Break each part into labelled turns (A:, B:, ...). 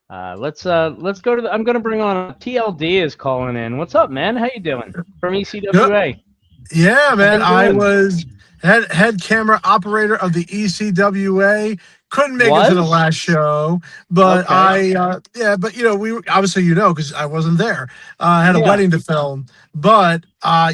A: Let's go to I'm gonna bring on TLD is calling in. What's up, man? How you doing? From
B: Good.
A: ECWA.
B: Yeah,
A: How
B: man.
A: you
B: I
A: doing?
B: was head camera operator of the ECWA. Couldn't make it to the
A: Was?
B: last show, but
A: Okay.
B: but we obviously because I wasn't there. I had a
A: Yeah.
B: wedding to film, but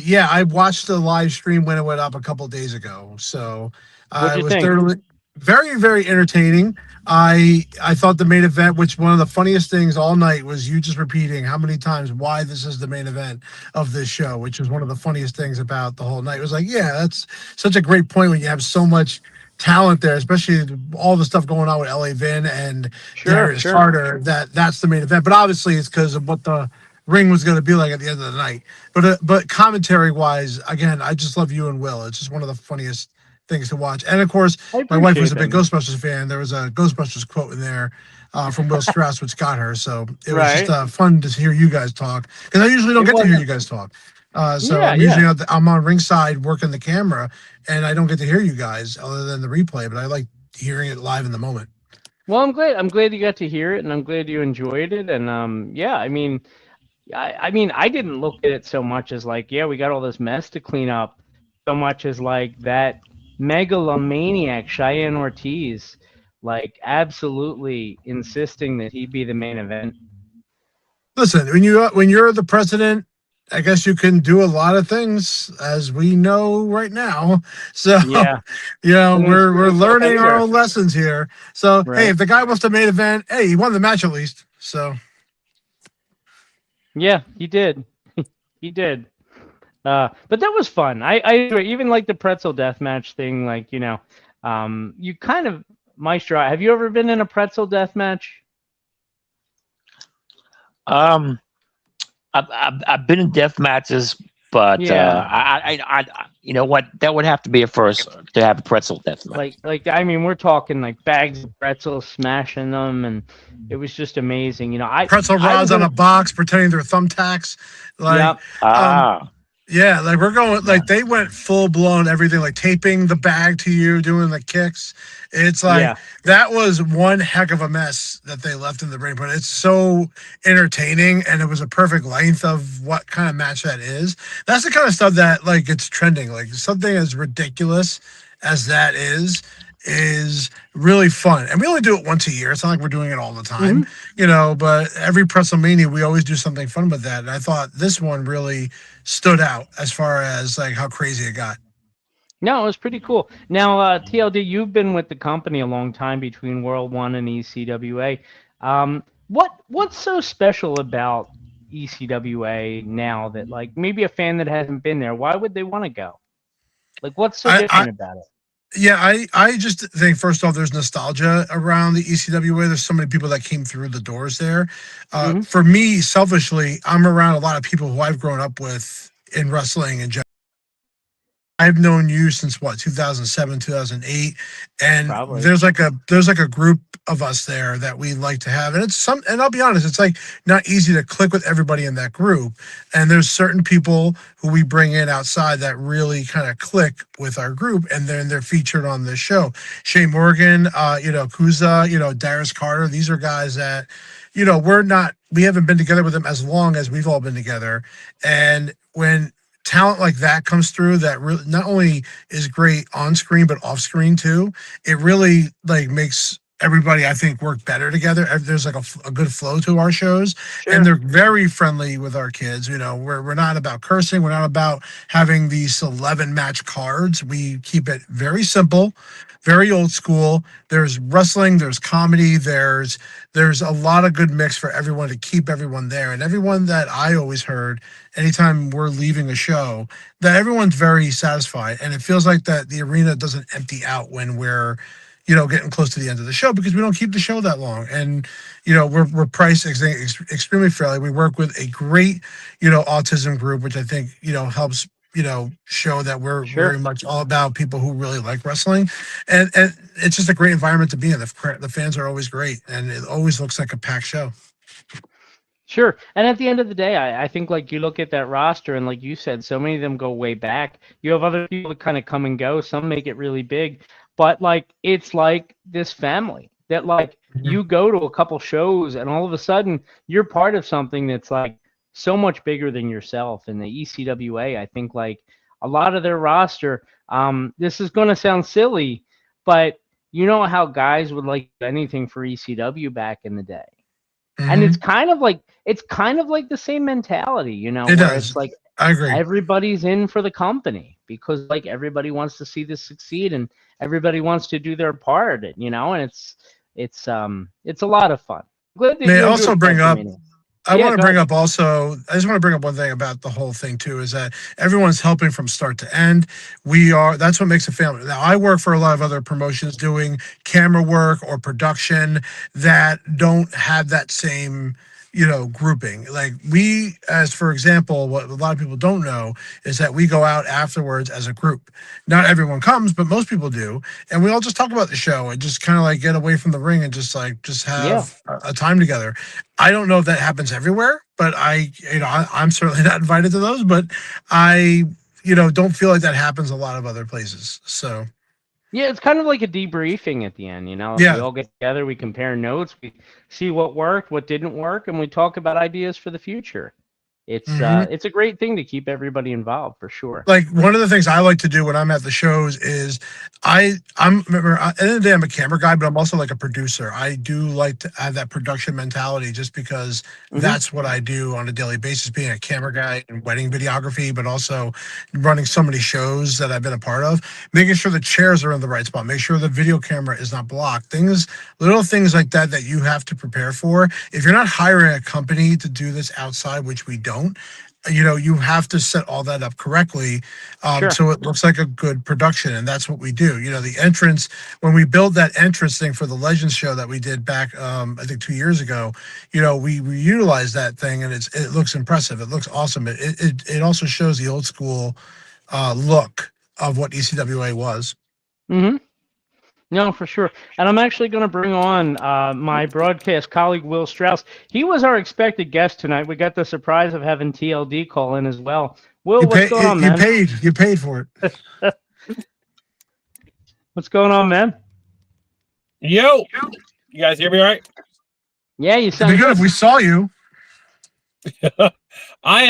B: yeah, I watched the live stream when it went up a couple days ago. So
A: What'd
B: I
A: you
B: was
A: think?
B: thoroughly very entertaining. I thought the main event, which one of the funniest things all night was you just repeating how many times why this is the main event of this show, which was one of the funniest things about the whole night. It was like, yeah, that's such a great point when you have so much talent there, especially all the stuff going on with LA Vin and
A: Sure,
B: Darius
A: sure.
B: Carter. That's the main event, but obviously it's because of what the ring was going to be like at the end of the night. But commentary wise, again, I just love you and Will. It's just one of the funniest things to watch. And of course,
A: I
B: my wife was
A: appreciate
B: a
A: that,
B: big
A: man.
B: Ghostbusters fan. There was a Ghostbusters quote in there from Will Strauss, which got her. So it was just
A: Right.
B: fun to hear you guys talk because I usually don't
A: It
B: get to
A: was.
B: hear you guys talk. So
A: Yeah,
B: I'm
A: yeah.
B: usually I'm on ringside working the camera, and I don't get to hear you guys other than the replay. But I like hearing it live in the moment.
A: Well, I'm glad. I'm glad you got to hear it, and I'm glad you enjoyed it. And yeah. I mean, I didn't look at it so much as like, yeah, we got all this mess to clean up. So much as like that megalomaniac Cheyenne Ortiz, like absolutely insisting that he be the main event.
B: Listen, when you're the president, I guess you can do a lot of things, as we know right now. So,
A: Yeah, an
B: we're
A: influential
B: learning our
A: leader,
B: own lessons here. So, hey,
A: right?
B: if the guy wants to main event, hey, he won the match at least. So,
A: Yeah, he did. He did. But that was fun. I enjoy even like the pretzel deathmatch thing. Like you kind of Maestro. Have you ever been in a pretzel deathmatch?
C: Um, I've been in death matches, but
A: Yeah.
C: you know what? That would have to be a first to have a pretzel death match.
A: Like I mean, we're talking like bags of pretzels, smashing them, and it was just amazing.
B: pretzel
A: I
B: rods
A: was
B: on
A: in
B: a
A: a
B: box pretending they're thumbtacks. Like,
A: yeah,
B: um,
C: Ah,
B: yeah, like we're going
C: yeah.
B: like they went full blown everything, like taping the bag to you, doing the kicks. It's like
A: yeah.
B: that was one heck of a mess that they left in the ring, but it's so entertaining and it was a perfect length of what kind of match that is. That's the kind of stuff that like it's trending. Like something as ridiculous as that is really fun. And we only do it once a year. It's not like we're doing it all the time,
A: Hmm.
B: but every PretzelMania, we always do something fun with that. And I thought this one really stood out as far as like how crazy it got.
A: No, it was pretty cool. Now, TLD, you've been with the company a long time between World One and ECWA. What's so special about ECWA now that like maybe a fan that hasn't been there, why would they want to go? Like, what's so
B: I
A: different about it?
B: Yeah, I just think first off, there's nostalgia around the ECWA. There's so many people that came through the doors there.
A: Hmm.
B: For me, selfishly, I'm around a lot of people who I've grown up with in wrestling and I've known you since what 2007, 2008, and
A: Probably.
B: there's like a group of us there that we like to have, and and I'll be honest, it's like not easy to click with everybody in that group, and there's certain people who we bring in outside that really kind of click with our group, and then they're featured on this show. Shane Morgan, Kuza, Darius Carter. These are guys that we haven't been together with them as long as we've all been together, and when talent like that comes through that really not only is great on screen but off screen too, it really like makes everybody I think work better together. There's like a good flow to our shows, and
A: Sure.
B: they're very friendly with our kids. We're not about cursing, we're not about having these 11 match cards. We keep it very simple, very old school. There's wrestling, there's comedy, there's a lot of good mix for everyone to keep everyone there. And everyone that I always heard anytime we're leaving a show, that everyone's very satisfied, and it feels like that the arena doesn't empty out when we're getting close to the end of the show, because we don't keep the show that long. And we're priced extremely fairly. We work with a great autism group, which I think helps show that we're very
A: Sure.
B: much all about people who really like wrestling, and it's just a great environment to be in. The fans are always great, and it always looks like a packed show.
A: Sure. And at the end of the day, I think like you look at that roster and like you said, so many of them go way back. You have other people that kind of come and go. Some make it really big, but like it's like this family that like
B: Mhm.
A: you go to a couple shows and all of a sudden you're part of something that's like so much bigger than yourself. And the ECWA, I think like a lot of their roster, this is going to sound silly, but you know how guys would like anything for ECW back in the day. And
B: Mhm.
A: it's kind of like the same mentality, you know,
B: It
A: where
B: does.
A: it's like
B: I agree.
A: everybody's in for the company because like everybody wants to see this succeed and everybody wants to do their part, you know, and it's a lot of fun. Glad that
B: May I
A: you
B: also
A: enjoyed
B: bring up
A: WrestleMania.
B: I
A: Yeah,
B: want to
A: go
B: bring
A: ahead.
B: up also, I just want to bring up one thing about the whole thing too, is that everyone's helping from start to end. That's what makes a family. Now, I work for a lot of other promotions doing camera work or production that don't have that same, grouping. Like as for example, what a lot of people don't know is that we go out afterwards as a group. Not everyone comes, but most people do. And we all just talk about the show and just kind of like get away from the ring and just
A: Yeah.
B: have a time together. I don't know if that happens everywhere, but I'm certainly not invited to those, but I, don't feel like that happens a lot of other places. So
A: Yeah, it's kind of like a debriefing at the end, you know. We
B: yeah.
A: all get together, we compare notes, we see what worked, what didn't work, and we talk about ideas for the future.
B: Mhm.
A: It's a great thing to keep everybody involved for sure.
B: Like one of the things I like to do when I'm at the shows is remember at the end of the day I'm a camera guy, but I'm also like a producer. I do like to have that production mentality just because
A: Hmm.
B: that's what I do on a daily basis, being a camera guy and wedding videography, but also running so many shows that I've been a part of, making sure the chairs are in the right spot, make sure the video camera is not blocked, little things like that that you have to prepare for. If you're not hiring a company to do this outside, which we don't, you have to set all that up correctly,
A: Sure.
B: so it looks like a good production, and that's what we do. The entrance, when we build that entrance thing for the Legends show that we did back, I think 2 years ago, we utilized that thing, and it looks impressive. It looks awesome. It also shows the old school look of what ECWA was.
A: Hmm. No, for sure. And I'm actually going to bring on my broadcast colleague, Will Strouse. He was our expected guest tonight. We got the surprise of having TLD call in as well. Will,
B: You
A: what's
B: pay,
A: going on,
B: you
A: man?
B: paid for it.
A: What's going on, man?
D: Yo, you guys hear me all right?
A: Yeah, you
B: It'd
A: sound
B: be good
A: good.
B: if we saw you.
D: I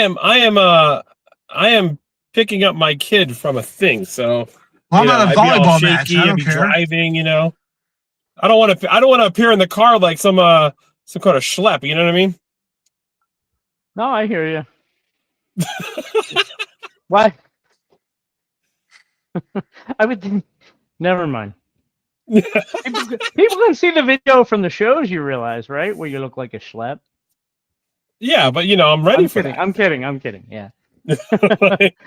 D: am picking up my kid from a thing, so
B: Well, I'm at a
D: I'd be all
B: volleyball match.
D: shaky,
B: I
D: I'd
B: don't
D: be
B: care.
D: driving, I don't want to appear in the car like some kind of schlep, you know what I mean?
A: No, I hear you. Why? I would think. Never mind. People can see the video from the shows, you realize, right? Where you look like a schlep.
D: Yeah, but I'm ready
A: I'm
D: for
A: kidding.
D: that.
A: I'm kidding. I'm kidding. Yeah.
D: Like,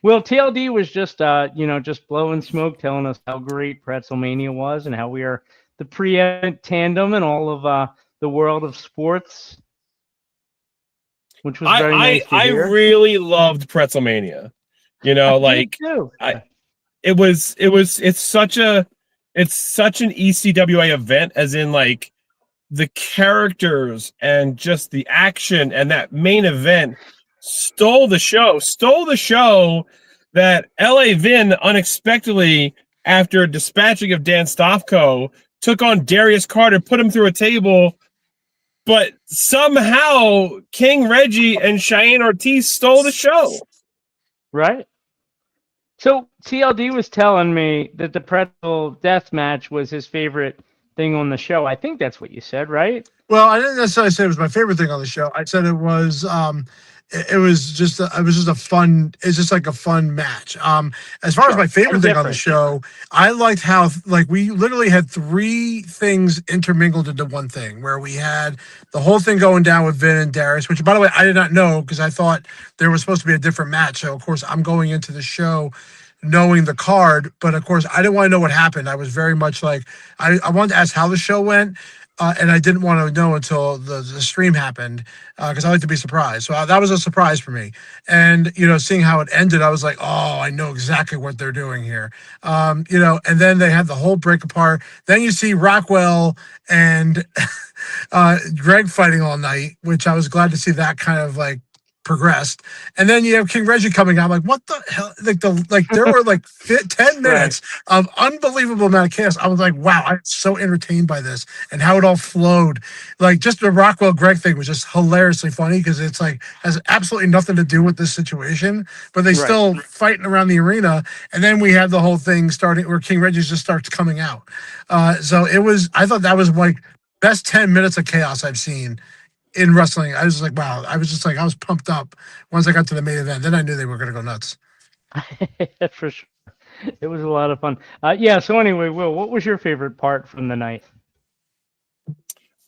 A: Well, TLD was just, just blowing smoke, telling us how great PretzelMania was and how we are the preeminent tandem in all of the world of sports, which was very nice to
D: I
A: hear.
D: really loved PretzelMania.
A: I did
D: Like
A: too.
D: it's such an ECWA event, as in like the characters and just the action, and that main event stole the show that LA Vin unexpectedly, after dispatching of Dan Stofko, took on Darius Carter, put him through a table, but somehow King Reggie and Cheyenne Ortiz stole the show.
A: Right. So TLD was telling me that the pretzel death match was his favorite thing on the show. I think that's what you said, right?
B: Well, I didn't necessarily say it was my favorite thing on the show. I said it was it's just like a fun match. As far as
A: Sure.
B: my favorite
A: And
B: thing on the
A: different.
B: show, I liked how like we literally had three things intermingled into one thing, where we had the whole thing going down with Vin and Darius, which by the way I did not know because I thought there was supposed to be a different match. So of course I'm going into the show knowing the card, but of course I didn't want to know what happened. I was very much like I wanted to ask how the show went. And I didn't want to know until the stream happened, because I like to be surprised. So that was a surprise for me. And, seeing how it ended, I was like, oh, I know exactly what they're doing here. And then they had the whole break apart. Then you see Rockwell and Greg fighting all night, which I was glad to see that kind of like progressed, and then you have King Reggie coming out. Like, what the hell? Like there were like 10 minutes of unbelievable amount of chaos. I was like, wow, I'm so entertained by this and how it all flowed. Like, just the Rockwell Greg thing was just hilariously funny because it's like has absolutely nothing to do with this situation, but they still fighting around the arena. And then we had the whole thing starting where King Reggie just starts coming out. So it was. I thought that was like best 10 minutes of chaos I've seen in wrestling. I was like, wow. I was pumped up once I got to the main event. Then I knew they were going to go nuts.
A: For sure. It was a lot of fun. Yeah. So anyway, Will, what was your favorite part from the night?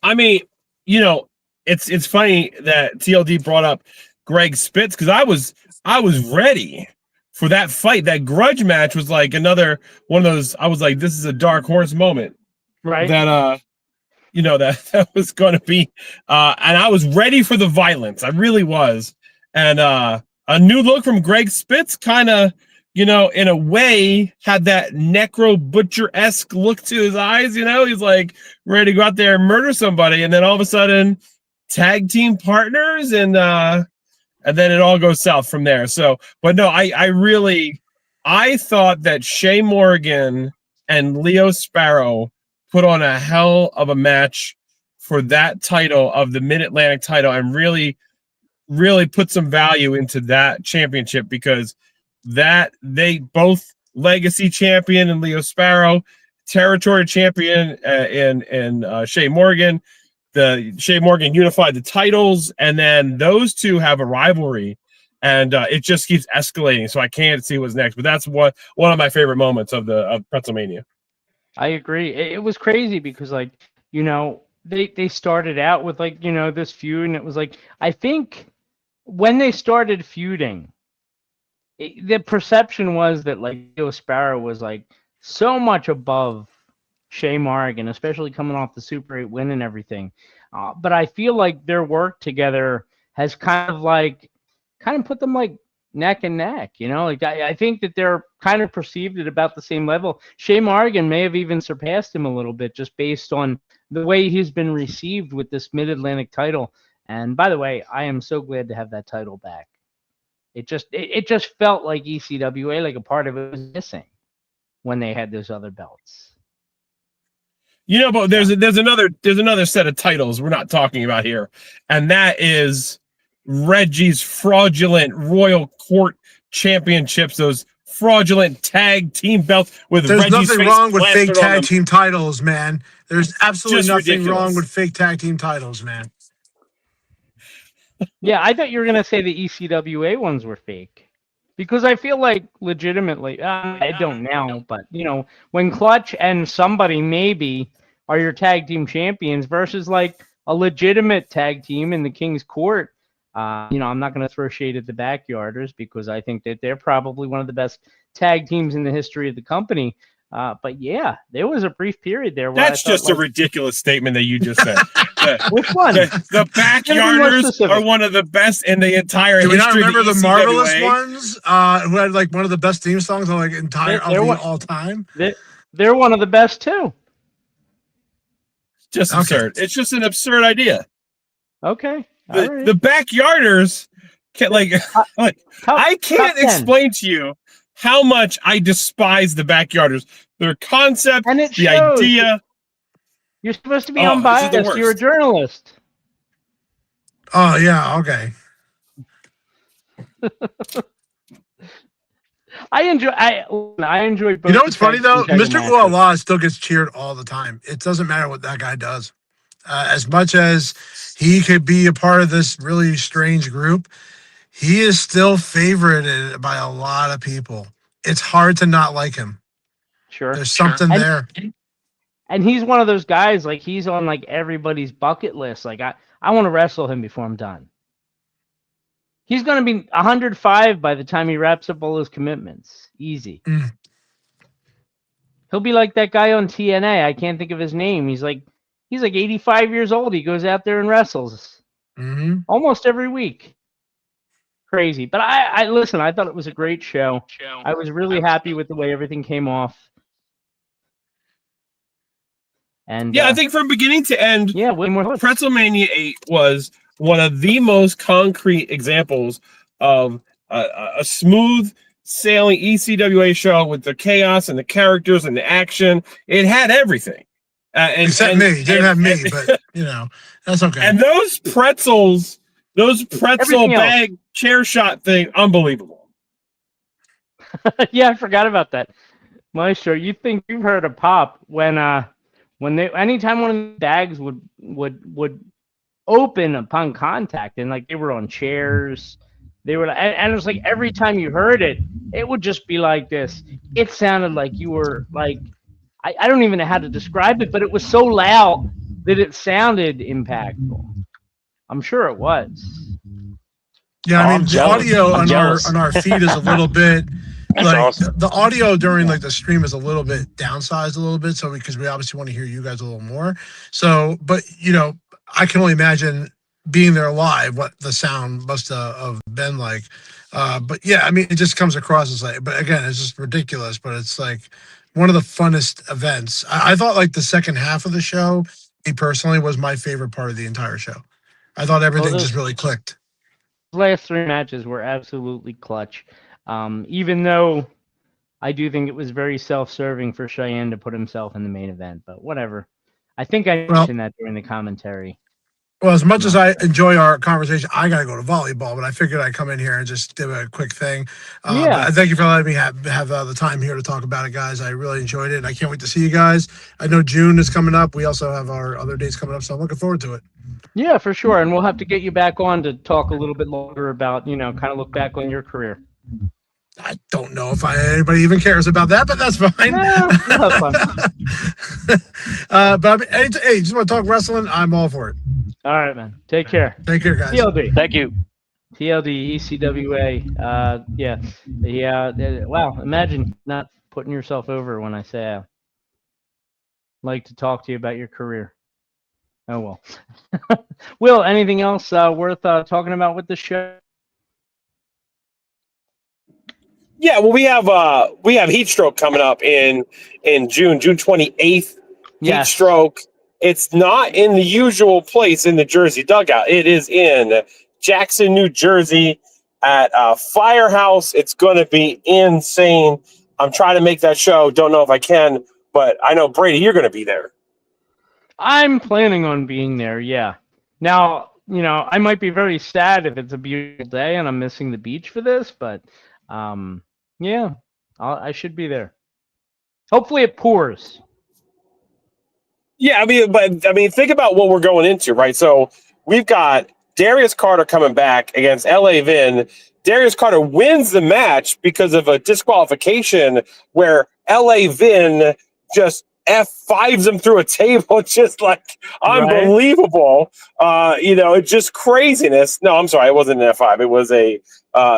D: I mean, it's funny that TLD brought up Greg Spitz because I was ready for that fight. That grudge match was like another one of those. I was like, this is a dark horse moment,
A: right?
D: That that was going to be, and I was ready for the violence. I really was, and a new look from Greg Spitz, kind of, in a way, had that necro butcher-esque look to his eyes. He's like ready to go out there and murder somebody, and then all of a sudden, tag team partners, and then it all goes south from there. So, but no, I thought that Shea Morgan and Leo Sparrow put on a hell of a match for that title of the Mid-Atlantic title and really, really put some value into that championship because that they both legacy champion and Leo Sparrow, territory champion and Shea Morgan. The Shea Morgan unified the titles, and then those two have a rivalry, and it just keeps escalating. So I can't see what's next, but that's one of my favorite moments of PretzelMania.
A: I agree. It was crazy because, like, they started out with like this feud, and it was like I think when they started feuding, the perception was that like Leo Sparrow was like so much above Shea Morgan, especially coming off the Super 8 win and everything. But I feel like their work together has kind of put them like neck and neck, like I think that they're kind of perceived at about the same level. Shea Morgan may have even surpassed him a little bit just based on the way he's been received with this Mid-Atlantic title. And by the way, I am so glad to have that title back. It just felt like ECWA, like a part of it was missing when they had those other belts.
D: But there's another set of titles we're not talking about here, and that is Reggie's fraudulent Royal Court Championships, those fraudulent tag team belts with
B: There's
D: Reggie's
B: nothing
D: face
B: wrong with fake
D: plastered on
B: tag
D: them.
B: team titles, man. There's absolutely
D: Just
B: nothing
D: ridiculous.
B: wrong with fake tag team titles, man.
A: Yeah, I thought you were going to say the ECWA ones were fake. Because I feel like legitimately, I don't now, but, when Clutch and somebody maybe are your tag team champions versus like a legitimate tag team in the King's Court, I'm not going to throw shade at the Backyarders because I think that they're probably one of the best tag teams in the history of the company. But yeah, there was a brief period there where
D: That's just a ridiculous statement that you just said.
A: Which one?
D: The Backyarders are one of the best in the entire
B: Do we not
D: history
B: remember
D: of the
B: the
D: ECWA.
B: Marvelous Ones who had like one of the best theme songs of like all time?
A: They're one of the best too.
D: Just absurd. It's just an absurd idea.
A: Okay.
D: The Backyarders can't I can't explain to you how much I despise the Backyarders. Their concept,
A: and it
D: the
A: shows.
D: idea.
A: You're supposed to be unbiased. You're a journalist.
B: Oh yeah, okay.
A: I enjoy both.
B: You know what's funny though? Mr. Uala still gets cheered all the time. It doesn't matter what that guy does. As much as he could be a part of this really strange group, he is still favorited by a lot of people. It's hard to not like him.
A: Sure.
B: There's something there.
A: And he's one of those guys, like he's on like everybody's bucket list. Like I want to wrestle him before I'm done. He's going to be 105 by the time he wraps up all his commitments. Easy. He'll be like that guy on TNA. I can't think of his name. He's like 85 years old. He goes out there and wrestles almost every week. Crazy. But I listen, I thought it was a great show. I was really happy with the way everything came off. And
D: I think from beginning to end,
A: way more
D: PretzelMania 8 was one of the most concrete examples of a smooth sailing ECWA show with the chaos and the characters and the action. It had everything.
B: Except me. Didn't have me, but that's okay.
D: And those pretzel
A: Everything
D: bag chair shot thing, unbelievable.
A: Yeah, I forgot about that. Maestro, you think you've heard a pop when anytime one of the bags would open upon contact, and like they were on chairs, they were, and it was like every time you heard it, it would just be like this. It sounded like you were like, I don't even know how to describe it, but it was so loud that it sounded impactful. I'm sure it was.
B: Yeah, I mean, the
C: jealous.
B: audio
C: I'm
B: on
C: jealous.
B: our feed is a little bit
C: That's
B: like
C: awesome.
B: the audio during like the stream is a little bit downsized a little bit, so because we obviously want to hear you guys a little more. So, but I can only imagine being there live what the sound must have been like. But yeah, I mean, it just comes across as like, but again, it's just ridiculous. But it's like one of the funnest events. I thought like the second half of the show, me personally, was my favorite part of the entire show. I thought everything just really clicked.
A: Last 3 matches were absolutely clutch. Even though I do think it was very self-serving for Cheyenne to put himself in the main event, but whatever. I think I mentioned that during the commentary.
B: Well, as much as I enjoy our conversation, I got to go to volleyball, but I figured I'd come in here and just do a quick thing.
A: Yeah.
B: But thank you for letting me have the time here to talk about it, guys. I really enjoyed it, and I can't wait to see you guys. I know June is coming up. We also have our other dates coming up, so I'm looking forward to it.
A: Yeah, for sure. And we'll have to get you back on to talk a little bit longer about, kind of look back on your career.
B: I don't know if anybody even cares about that, but that's fine.
A: We'll have fun.
B: But I mean, hey, just want to talk wrestling? I'm all for it.
A: All right, man. Take care.
B: Take care, guys.
A: TLD.
C: Thank you.
A: TLD, ECWA. Wow, imagine not putting yourself over when I say I like to talk to you about your career. Oh, well. Will, anything else worth talking about with the show?
D: Yeah, well, we have Heat Stroke coming up in June 28th. Heat Stroke. It's not in the usual place in the Jersey dugout. It is in Jackson, New Jersey, at Firehouse. It's going to be insane. I'm trying to make that show. Don't know if I can, but I know, Brady, you're going to be there.
A: I'm planning on being there, yeah. Now, I might be very sad if it's a beautiful day and I'm missing the beach for this, but yeah, I should be there. Hopefully it pours.
D: Yeah, I mean, think about what we're going into, right? So we've got Darius Carter coming back against LA Vin. Darius Carter wins the match because of a disqualification where LA Vin just F5s him through a table, just like unbelievable. It's just craziness. No, I'm sorry, it wasn't an F5. It was a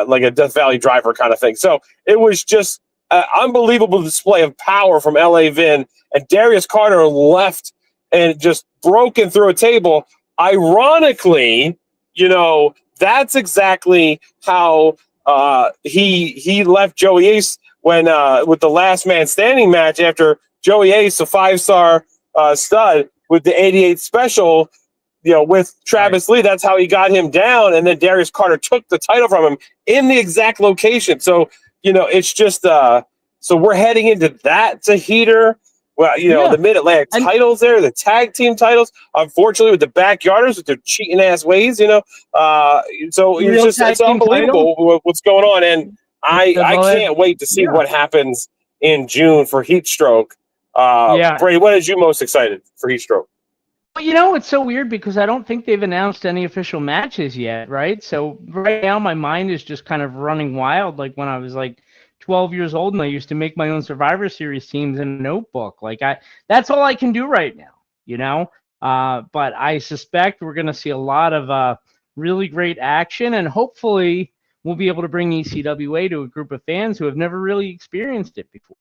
D: like a Death Valley driver kind of thing. So it was just an unbelievable display of power from LA Vin, and Darius Carter left and just broken through a table. Ironically, that's exactly how he left Joey Ace when with the last man standing match after Joey Ace, a 5-star stud with the 88 special, with Travis Lee. That's how he got him down. And then Darius Carter took the title from him in the exact location. So, it's just so we're heading into that to heater. Well, the Mid-Atlantic titles there, the tag team titles, unfortunately with the backyarders with their cheating ass ways, so it's unbelievable what's going on. And I can't wait to see what happens in June for Heat Stroke. Brady, what is you most excited for Heat Stroke?
A: Well, it's so weird because I don't think they've announced any official matches yet, right? So right now my mind is just kind of running wild, like when I was like 12 years old and I used to make my own Survivor Series teams in a notebook. That's all I can do right now, but I suspect we're going to see a lot of really great action, and hopefully we'll be able to bring ECWA to a group of fans who have never really experienced it before.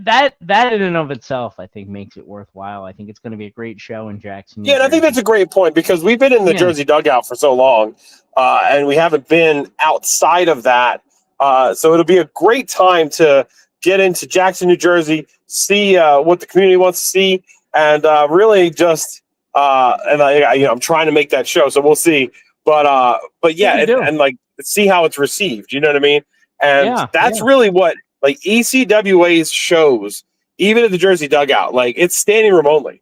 A: That in and of itself, I think, makes it worthwhile. I think it's going to be a great show in Jackson.
D: Yeah, and I think that's a great point because we've been in the Jersey dugout for so long, and we haven't been outside of that. So it'll be a great time to get into Jackson, New Jersey, see what the community wants to see, and really just and I'm trying to make that show, so we'll see. But yeah, and like see how it's received. You know what I mean? And that's really what like ECWA's shows, even at the Jersey Dugout, like it's standing room only.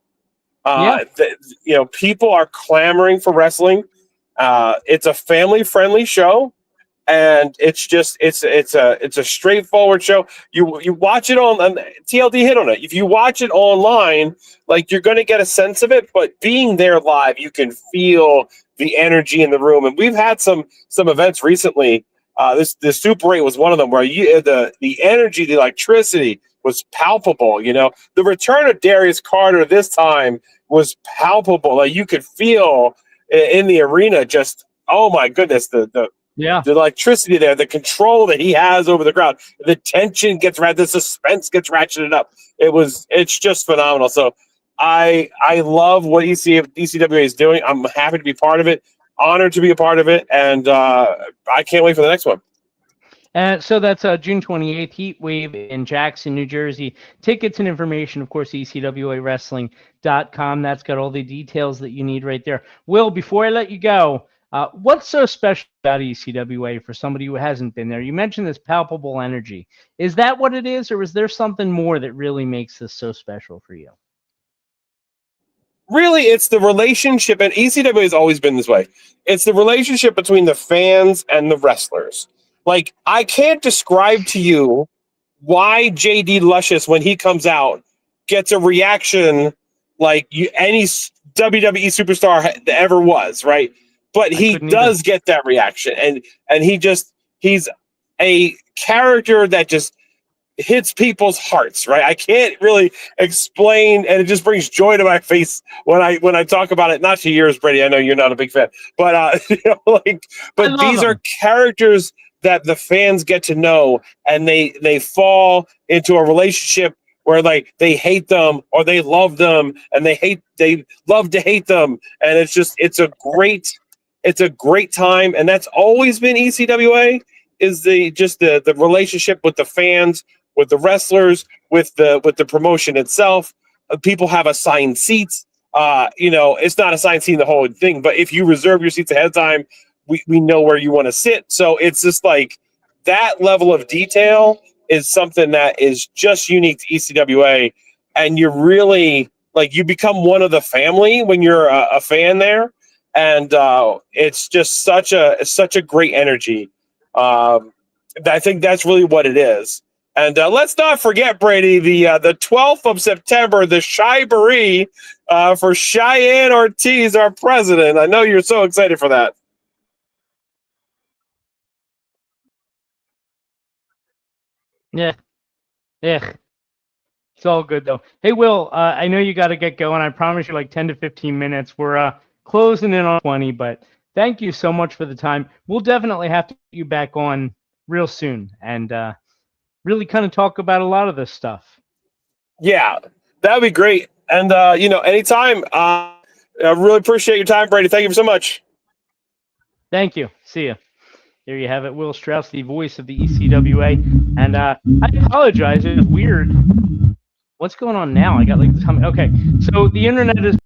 D: People are clamoring for wrestling. It's a family friendly show. And it's just it's a straightforward show. You watch it on TLD hit on it. If you watch it online, like you're going to get a sense of it. But being there live, you can feel the energy in the room. And we've had some events recently. The Super 8 was one of them where the energy, the electricity was palpable. You know, the return of Darius Carter this time was palpable. Like you could feel in the arena. Just oh my goodness, the electricity there, the control that he has over the crowd, the tension gets the suspense gets ratcheted up. It's just phenomenal. So I love what ECWA is doing. I'm happy to be part of it, honored to be a part of it, and I can't wait for the next one.
A: So that's June 28th, Heat Wave in Jackson, New Jersey. Tickets and information, of course, ECWAWrestling.com. That's got all the details that you need right there. Will, before I let you go, what's so special about ECWA for somebody who hasn't been there? You mentioned this palpable energy. Is that what it is, or is there something more that really makes this so special for you?
D: Really, it's the relationship, and ECWA has always been this way. It's the relationship between the fans and the wrestlers. Like, I can't describe to you why JD Luscious, when he comes out, gets a reaction like any WWE superstar ever was, right? But he does get that reaction, and he's a character that just hits people's hearts, right? I can't really explain, and it just brings joy to my face when I talk about it. Not to yours, Brady. I know you're not a big fan, but these are characters that the fans get to know, and they fall into a relationship where like they hate them or they love them, and they love to hate them, and it's a great time, and that's always been ECWA, is the relationship with the fans, with the wrestlers, with the promotion itself. People have assigned seats. It's not assigned seat in the whole thing, but if you reserve your seats ahead of time, we know where you want to sit. So it's just like that level of detail is something that is just unique to ECWA, and you're really like you become one of the family when you're a fan there. And it's just such a great energy. I think that's really what it is. And let's not forget, Brady, the 12th of September, the Shibaree for Cheyenne Ortiz, our president. I know you're so excited for that.
A: Yeah. It's all good, though. Hey, Will, I know you got to get going. I promise you like 10 to 15 minutes. We're closing in on 20, but thank you so much for the time. We'll definitely have to get you back on real soon and really kind of talk about a lot of this stuff. Yeah,
D: that'd be great. And, anytime, I really appreciate your time, Brady. Thank you so much.
A: Thank you. See you. There you have it. Will Strouse, the voice of the ECWA. And I apologize. It was weird. What's going on now? I got like the time. Okay. So the internet is